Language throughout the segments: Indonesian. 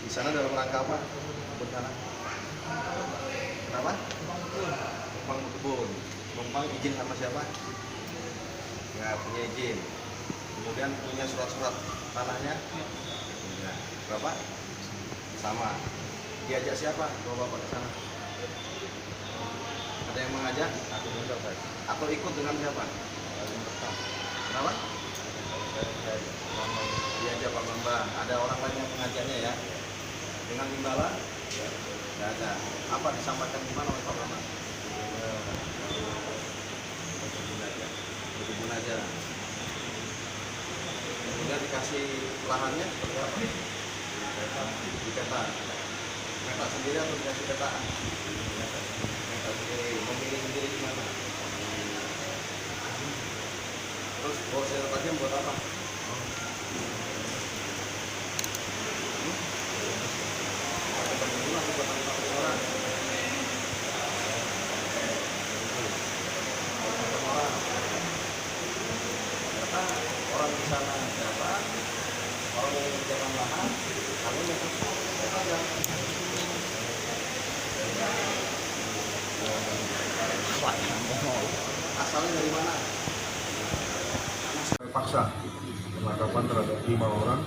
Di sana dalam rangka apa? Kebun sana. Kenapa? Numpang kebun. Numpang izin sama siapa? Nggak punya izin. Kemudian punya surat-surat tanahnya? Punya. Berapa? Sama. Diajak siapa? Bawa bapak ke sana. Ada yang mengajak? Atau ikut dengan siapa? Kenapa? Diajak Pak Bambang. Ada orang lain yang mengajaknya ya? Dengan imbalan? Tidak ada. Apa disampaikan gimana oleh Pak Bambang? Berkebun aja. Kemudian dikasih lahannya seperti apa? Di peta. Peta sendiri atau dikasih peta? Peta sendiri. Memilih sendiri gimana? Terus bawa senjata tajam buat apa? Orang di sana siapa? Orang yang mengerjakan lahan, kamu yang saja. Asalnya dari mana? Paksa penangkapan terhadap 5 orang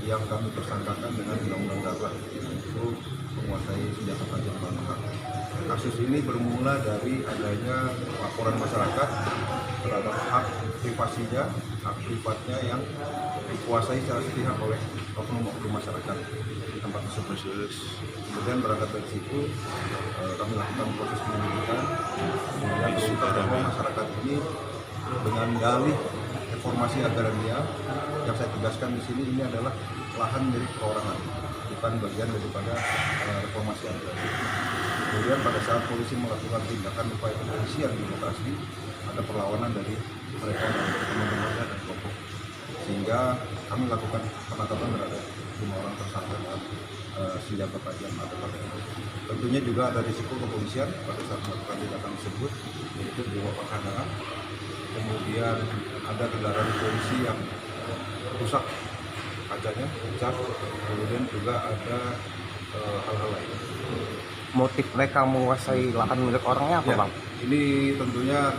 yang kami tersangkakan dengan undang-undang darurat, itu menguasai senjata tajam bahan. Kasus ini bermula dari adanya laporan masyarakat terhadap hak privasinya, hak privatnya yang dikuasai secara sepihak oleh oknum-oknum masyarakat di tempat tersebut. Kemudian berangkat dari situ kami lakukan proses penyelidikan. Kemudian terungkap bahwa masyarakat ini dengan dalih informasi agraria yang saya tegaskan di sini, ini adalah lahan milik perorangan, bukan bagian daripada reformasi agraria. Kemudian pada saat polisi melakukan tindakan upaya kepolisian di lokasi, ada perlawanan dari mereka teman-temannya dan kelompok, sehingga kami lakukan penangkapan terhadap 5 orang tersangka dengan senjata tajam atau PTM. Tentunya juga ada risiko kepolisian pada saat melakukan tindakan tersebut, yaitu berupa penahanan. Kemudian ada kendaraan polisi yang rusak kacanya, pecah, kemudian juga ada hal-hal lain. Motif mereka menguasai lahan milik orangnya apa, Ya, Bang? ini tentunya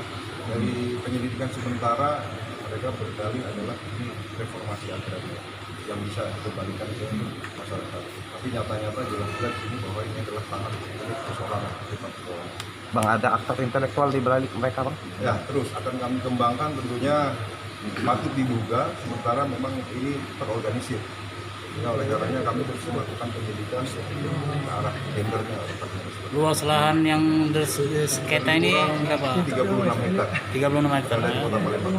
dari penyelidikan sementara mereka berdalih adalah ini reformasi agraria yang bisa dikembalikan ke masyarakat. Tapi nyata-nyata jelas-jelas ini bahwa ini adalah tanah milik perorangan, privat perorangan. Bang, ada aktor intelektual di balik mereka, Bang? Ya, terus akan kami kembangkan, tentunya patut diduga sementara memang ini terorganisir. Ya, oleh karenanya kami terus melakukan penyelidikan ke arah gendernya. Luas lahan yang sengketa ini berapa? 36 hektar 36 hektar. dari Kota Palembang.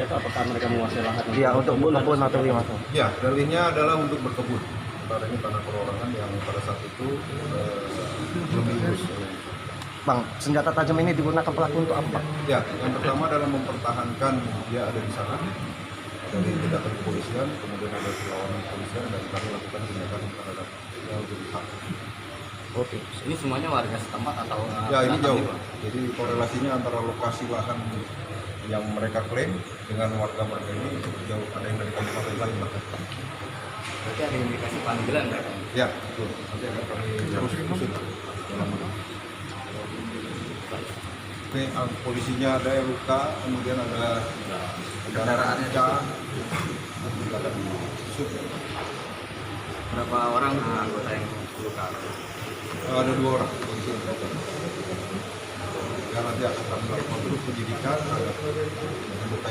Apakah mereka menguasai lahan? Iya, untuk berkebun atau gimana? Ya, dalihnya adalah untuk berkebun. Karena ini tanah perorangan yang pada saat itu belum diurus. Bang, senjata tajam ini digunakan pelaku untuk apa? Ya, yang pertama adalah mempertahankan dia ada di sana dari tindakan kepolisian, kemudian ada perlawanan kepolisian, dan kami lakukan tindakan terhadap LGBH. Oke. Ini semuanya warga setempat atau? Ya, ini jauh. Jadi korelasinya antara lokasi lahan yang mereka klaim dengan warga-warga ini cukup jauh. Ada yang dari kabupaten lain bahkan. Berarti ada indikasi panggilan mereka? Ya, betul. Nanti akan kami terus usut dalam ini. Oke, polisinya ada yang luka, kemudian ada kendaraannya ada diusut. Berapa orang anggota yang luka? Ada 2 orang polisi yang luka. Ya, nanti akan kami lakukan terus penyidikan agar menemukan